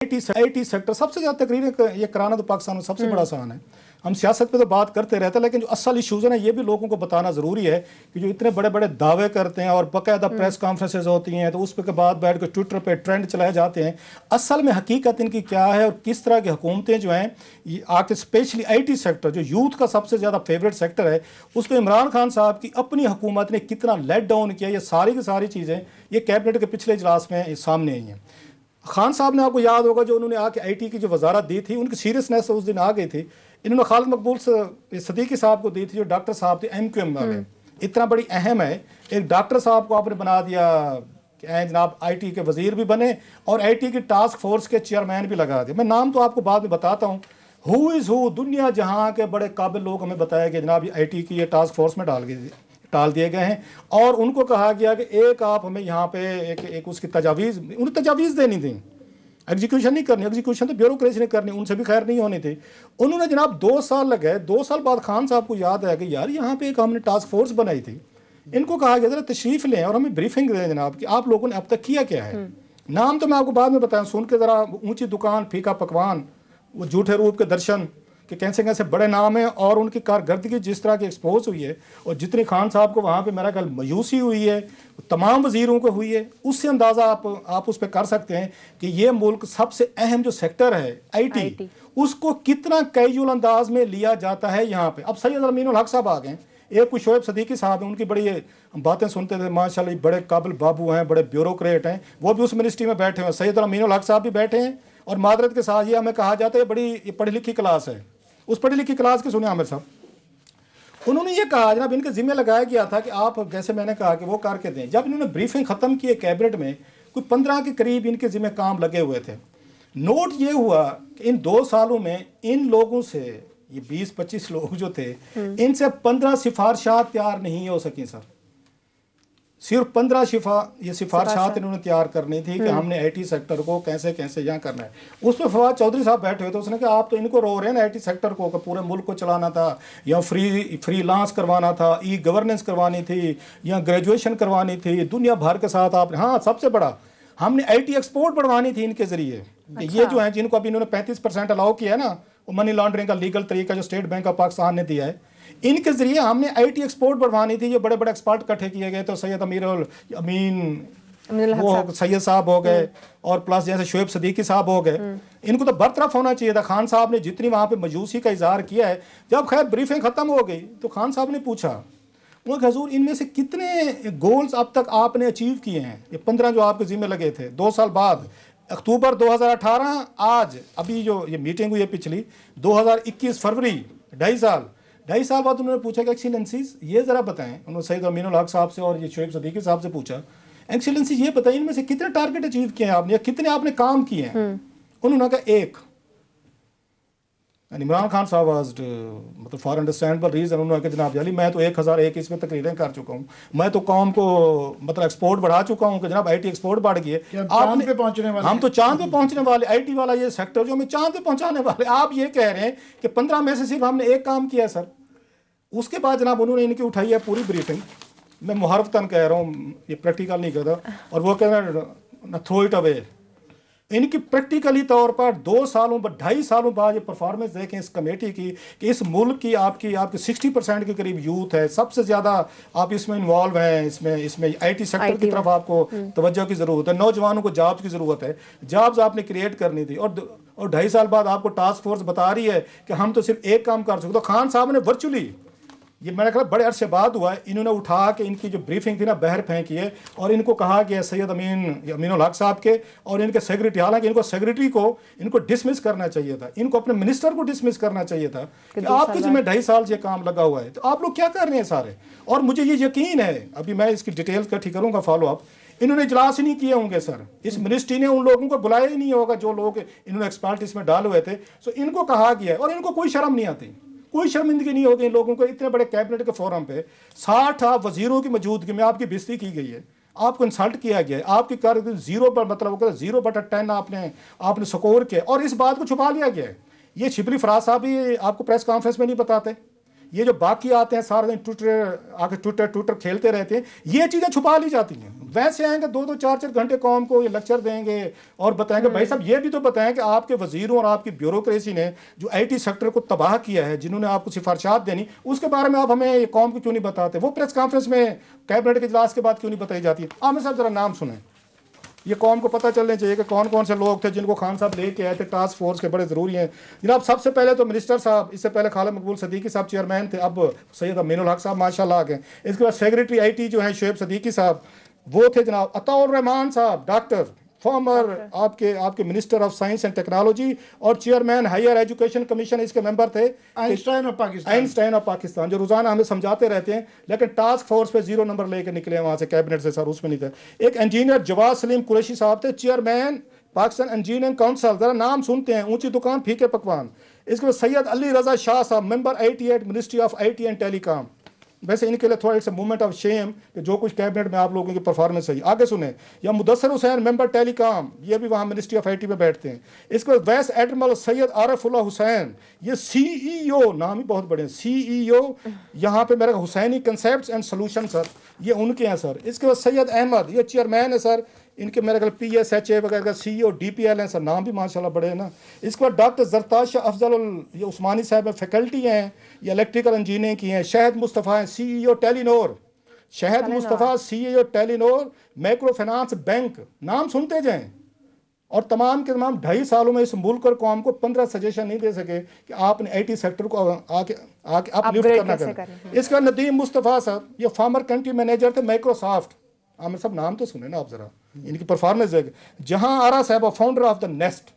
IT sector सबसे ज़्यादा तकरीरें ये कराना तो पाकिस्तान में सबसे बड़ा आसान है। हम सियासत पे तो बात करते रहते हैं, लेकिन जो असल इशूज़ है ना, ये भी लोगों को बताना ज़रूरी है कि जो इतने बड़े बड़े दावे करते हैं और बाकायदा प्रेस कॉन्फ्रेंसेज होती हैं, तो उस के बाद बैठ कर ट्विटर पे ट्रेंड चलाए जाते हैं। असल में हकीकत इनकी क्या है और किस तरह की हुकूमतें जो हैं ये आके, स्पेशली आईटी सेक्टर जो यूथ का सबसे ज़्यादा फेवरेट सेक्टर है, उस पर इमरान खान साहब की अपनी हुकूमत ने कितना लेट डाउन किया, ये सारी की सारी चीज़ें ये कैबिनेट के पिछले इजलास में सामने आई हैं। खान साहब ने, आपको याद होगा, जो उन्होंने आके आईटी की जो वजारत दी थी, उनकी सीरियसनेस उस दिन आ गई थी। इन्होंने खालिद मकबूल सदीकी साहब को दी थी, जो डॉक्टर साहब थे एमक्यूएम वाले। इतना बड़ी अहम है, एक डॉक्टर साहब को आपने बना दिया कि जनाब आईटी के वजीर भी बने और आईटी की टास्क फोर्स के चेयरमैन भी लगा दिए। मैं नाम तो आपको बाद में बताता हूँ। हु इज़ हु, दुनिया जहाँ के बड़े काबिल लोग हमें बताया कि जनाब आईटी की ये टास्क फोर्स में डाल दिए गए हैं, और उनको कहा गया कि एक आप हमें यहाँ पे एक उसकी तजावीज़, उन्हें तजावीज़ देनी थी, एग्जीक्यूशन नहीं करनी। एग्जीक्यूशन तो ब्यूरोक्रेसी ने करनी, उनसे भी खैर नहीं होनी थी। उन्होंने जनाब 2 साल लगे। 2 साल बाद खान साहब को याद आया कि यार यहाँ पे एक हमने टास्क फोर्स बनाई थी, इनको कहा गया जरा तशरीफ़ लें और हमें ब्रीफिंग दें जनाब कि आप लोगों ने अब तक किया क्या है। नाम तो मैं आपको बाद में बताऊँ, सुन के ज़रा ऊँची दुकान फीका पकवान, वो झूठे रूप के दर्शन कि कैसे कैसे बड़े नाम हैं, और उनकी कारकर्दगी जिस तरह की एक्सपोज हुई है और जितनी खान साहब को वहाँ पे मेरा ख्याल मायूसी हुई है, तमाम वजीरों को हुई है, उससे अंदाज़ा आप उस पर कर सकते हैं कि ये मुल्क सबसे अहम जो सेक्टर है आईटी, उसको कितना कैजुअल अंदाज में लिया जाता है यहाँ पे। अब सैयद अमीनुल हक साहब आ गए, एक कुछ शोएब सदीकी साहब हैं, उनकी बड़ी बातें सुनते थे, माशाल्लाह बड़े काबिल बाबू हैं, बड़े ब्यूरोक्रेट हैं, वो भी उस मिनिस्ट्री में बैठे हुए। सैयद अमीनुल हक साहब भी बैठे हैं, और मादरत के साथ ये हमें कहा जाता है बड़ी पढ़ी लिखी क्लास है। उस पढ़ी लिखी क्लास के सुने आमिर साहब, उन्होंने ये कहा जनाब इनके जिम्मे लगाया गया था कि आप, जैसे मैंने कहा कि वो करके दें। जब इन्होंने ब्रीफिंग ख़त्म की कैबिनेट में, कोई 15 के करीब इनके जिम्मे काम लगे हुए थे। नोट ये हुआ कि इन 2 सालों में इन लोगों से, ये 20-25 लोग जो थे, इनसे 15 सिफारिशात तैयार नहीं हो सकी सर। सिर्फ 15 सिफारिशात इन्होंने तैयार करनी थी कि हमने आईटी सेक्टर को कैसे कैसे यहाँ करना है। उस पर फवाद चौधरी साहब बैठे हुए थे, उसने कहा आप तो इनको रो रहे हैं ना आईटी सेक्टर को, पूरे मुल्क को चलाना था, या फ्रीलांस करवाना था, ई गवर्नेंस करवानी थी, या ग्रेजुएशन करवानी थी, दुनिया भर के साथ आपने, हाँ सबसे बड़ा हमने आईटी एक्सपोर्ट बढ़वानी थी इनके जरिए। ये जो है जिनको अभी इन्होंने 35% अलाउ किया है ना, वो मनी लॉन्ड्रिंग का लीगल तरीका जो स्टेट बैंक ऑफ पाकिस्तान ने दिया है, इनके जरिए हमने आईटी एक्सपोर्ट बढ़वानी थी। ये बड़े बड़े एक्सपर्ट इकट्ठे किए गए, तो सैयद वो सैयद साहब हो गए, और प्लस जैसे शोएब सदीकी साहब हो गए, इनको तो बरतरफ होना चाहिए था। खान साहब ने जितनी वहाँ पे मायूसी का इजहार किया है, जब खैर ब्रीफिंग खत्म हो गई तो खान साहब ने पूछा, वो हजूर इनमें से कितने गोल्स अब तक आपने अचीव किए हैं, ये 15 जो आपके जिम्मे लगे थे 2 साल बाद, अक्टूबर 2018 आज, अभी जो ये मीटिंग हुई है पिछली 2021 फरवरी, 2.5 साल बाद उन्होंने पूछा कि एक्सीलेंसीज ये ज़रा बताएं। उन्होंने सैयद अमीनुल हक साहब से और ये शोएब सदीकी साहब से पूछा, एक्सीलेंसी ये बताइए इनमें से कितने टारगेट अचीव किए हैं आपने, या कितने आपने काम किए हैं। उन्होंने कहा 1। इमरान खान साहब वाज मतलब फॉर अंडरस्टैंडेबल रीजन, उन्होंने कहा जनाब जाली मैं तो 1001 इसमें तकरीरें कर चुका हूँ, मैं तो कौम को मतलब एक्सपोर्ट बढ़ा चुका हूँ कि जनाब आईटी एक्सपोर्ट बढ़ गई है, चांद पे पहुंचने वाले, हम तो चांद पे पहुंचने वाले, आईटी वाला ये सेक्टर जो हमें चांद पे पहुंचाने वाले। आप ये कह रहे हैं कि 15 में से सिर्फ हमने 1 काम किया है सर। उसके बाद जनाब उन्होंने इनकी उठाई है पूरी ब्रीफिंग, मैं मुहारफतन कह रहा हूँ, ये प्रैक्टिकल नहीं कहता, और वो कह रहे हैं थ्रो इट अवे। इनकी प्रैक्टिकली तौर पर 2 सालों 2.5 सालों बाद ये परफॉर्मेंस देखें इस कमेटी की कि इस मुल्क की आपकी 60% के करीब यूथ है, सबसे ज़्यादा आप इसमें इन्वॉल्व हैं, इसमें आईटी सेक्टर की तरफ आपको तवज्जो की ज़रूरत है, नौजवानों को जॉब्स की ज़रूरत है, जॉब्स आपने क्रिएट करनी थी, और 2.5 साल बाद आपको टास्क फोर्स बता रही है कि हम तो सिर्फ 1 काम कर सकते। तो खान साहब ने वर्चुअली, ये मैंने कहा बड़े अरसे बाद हुआ है, इन्होंने उठा के इनकी जो ब्रीफिंग थी ना बहर फेंकी है, और इनको कहा गया सैयद अमीनुल हक साहब के और इनके सेक्रेटरी, हालांकि इनको सेक्रेटरी को इनको डिसमिस करना चाहिए था, इनको अपने मिनिस्टर को डिसमिस करना चाहिए था कि आपके जिम्मे 2.5 साल से काम लगा हुआ है, तो आप लोग क्या कर रहे हैं सारे। और मुझे ये यकीन है, अभी मैं इसकी डिटेल्स इकट्ठी करूँगा, फॉलो अप, इन्होंने इजलास ही नहीं किए होंगे सर, इस मिनिस्ट्री ने उन लोगों को बुलाया ही नहीं होगा जो लोग इन्होंने एक्सपर्ट इसमें डाले हुए थे। सो इनको कहा गया है, और इनको कोई शर्म नहीं आती, कोई शर्मिंदगी नहीं होगी इन लोगों को। इतने बड़े कैबिनेट के फोरम पे 60 वजीरों की मौजूदगी में आपकी बेइज्जती की गई है, आपको इंसल्ट किया गया है, आपकी कारकर्दगी 0 पर मतलब 0/10 आपने स्कोर किया, और इस बात को छुपा लिया गया है। ये शिबली फराज साहब भी आपको प्रेस कॉन्फ्रेंस में नहीं बताते, ये जो बाकी आते हैं सारा दिन ट्विटर खेलते रहते हैं, ये चीज़ें छुपा ली जाती हैं। वैसे आएंगे 2-2 4-4 घंटे कौम को ये लेक्चर देंगे और बताएंगे भाई साहब ये भी तो बताएं कि आपके वजीरों और आपकी ब्यूरोक्रेसी ने जो आईटी सेक्टर को तबाह किया है, जिन्होंने आपको सिफारिशात देनी, उसके बारे में आप हमें ये कौम को क्यों नहीं बताते? वो प्रेस कॉन्फ्रेंस में कैबिनेट के इजलास के बाद क्यों नहीं बताई जाती? आमिर साहब जरा नाम सुने, ये कौम को पता चलना चाहिए कि कौन कौन से लोग थे जिनको खान साहब लेके आए थे टास्क फोर्स के, बड़े ज़रूरी हैं जनाब। सबसे पहले तो मिनिस्टर साहब, इससे पहले खालिद मकबूल सदीकी साहब चेयरमैन थे, अब सैयद अमीनुल हक साहब माशाल्लाह आ गए। इसके बाद सेक्रेटरी आईटी जो हैं शुएब सदीकी साहब, वो थे जनाब। अताउर रहमान साहब डॉक्टर, फॉर्मर आपके minister of science and technology और चेयरमैन हायर एजुकेशन कमीशन, इसके मेंबर थे आइंस्टाइन ऑफ पाकिस्तान, जो रोजाना हमें समझाते रहते हैं, लेकिन टास्क फोर्स पे 0 नंबर लेके निकले वहां से कैबिनेट से सर, उसमें नहीं थे। एक इंजीनियर जवाद सलीम कुरैशी साहब थे, चेयरमैन पाकिस्तान इंजीनियरिंग काउंसिल, जरा नाम सुनते हैं, ऊंची दुकान फीके पकवान। इसके बाद सैयद अली रजा शाह साहब, member 88 ministry of IT and telecom. वैसे इनके लिए थोड़ा इट्स मूवमेंट ऑफ शेम कि जो कुछ कैबिनेट में आप लोगों की परफॉर्मेंस है। आगे सुने, या मुदस्सर हुसैन मेंबर टेलीकॉम, ये भी वहाँ मिनिस्ट्री ऑफ आईटी में बैठते हैं। इसके बाद वाइस एडमिरल सैयद आरफुल्लाह हुसैन, ये सीईओ, नाम ही बहुत बड़े, सीईओ यहाँ पे मेरा Husaini concept and solution sir, ये उनके हैं सर। इसके बाद सैयद अहमद, ये चेयरमैन है सर, इनके मेरे ख्याल PSHA वगैरह का CEO DPL हैं सर, नाम भी माशाल्लाह बड़े हैं ना। इसके बाद डॉक्टर जरताज अफजल, ये उस्मानी साहब में फैकल्टी हैं, ये इलेक्ट्रिकल इंजीनियरिंग की हैं। शहद मुस्तफ़ा हैं CEO टेलीनोर, शहद Mustafa CEO Telenor micro finance bank, नाम सुनते जाएं। और तमाम के तमाम 2.5 सालों में इस मुल्क और कौम को 15 सजेशन नहीं दे सके कि आपने आईटी सेक्टर को आके अपलिफ्ट करना करें। इसका नदीम मुस्तफ़ा साहब, ये फॉर्मर कंट्री मैनेजर थे माइक्रोसॉफ्ट। आमिर साहब नाम तो सुने ना आप जरा, इनकी परफॉर्मेंस है। जहां आरा साहब, फाउंडर ऑफ द नेस्ट,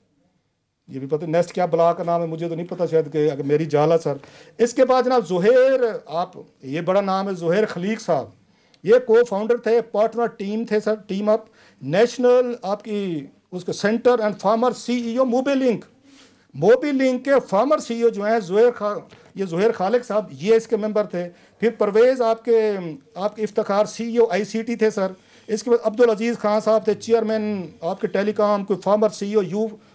ये भी पता नेस्ट क्या ब्लॉक का नाम है मुझे तो नहीं पता, शायद कि अगर मेरी जाला सर। इसके बाद जनाब जुहैर, आप ये बड़ा नाम है, जुहैर खलीक साहब, ये को फाउंडर थे, पार्टनर टीम थे सर, टीम अप नेशनल आपकी उसके center and former CEO Mobilink के फार्मर CEO जो हैं जुहैर खालिक साहब, ये इसके मेंबर थे। फिर परवेज़ आपके इफ्तिखार CEO ICT थे सर। इसके बाद अब्दुल अजीज़ खान साहब थे, चेयरमैन आपके टेलीकॉम, कोई फार्मर CEO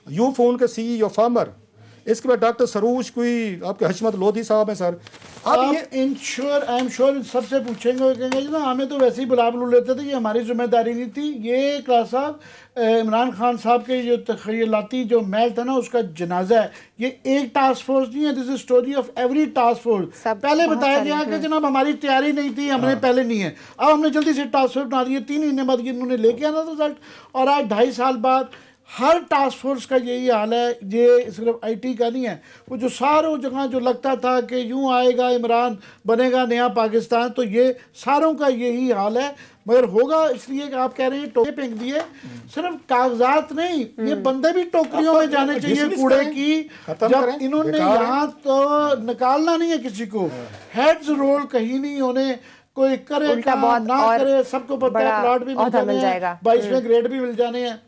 यू फोन के CEO फार्मर। इसके बाद डॉक्टर सरूज, कोई आपके हशमत लोधी साहब हैं सर। अब ये आई एम श्योर सबसे पूछेंगे, कहेंगे ना हमें तो वैसे ही बुला लेते थे, ये हमारी जिम्मेदारी नहीं थी। ये क्लास साहब इमरान खान साहब के जो तखयलाती जो महल था ना, उसका जनाजा है। ये एक टास्क फोर्स नहीं है, this is story of every task force. पहले बताया गया कि जनाब हमारी तैयारी नहीं थी, हमने पहले नहीं है, अब हमने जल्दी से टास्क फोर्स बना दी है। 3 महीने बाद इन्होंने लेके आना रिजल्ट, और आज 2.5 साल बाद हर टास्क फोर्स का यही हाल है। ये सिर्फ आईटी का नहीं है, वो जो सारों जगह जो लगता था कि यूं आएगा इमरान, बनेगा नया पाकिस्तान, तो ये सारों का यही हाल है। मगर होगा इसलिए कि आप कह रहे हैं टोकरे फेंक दिए, सिर्फ कागजात नहीं, ये बंदे भी टोकरियों में जाने चाहिए कूड़े की। जब इन्होंने यहाँ तो निकालना नहीं है किसी को, हेड्स रोल कहीं नहीं होने, कोई करे ना करे, सबको पता है प्लॉट भी मिल जाने हैं, 22वें ग्रेड भी मिल जाने हैं।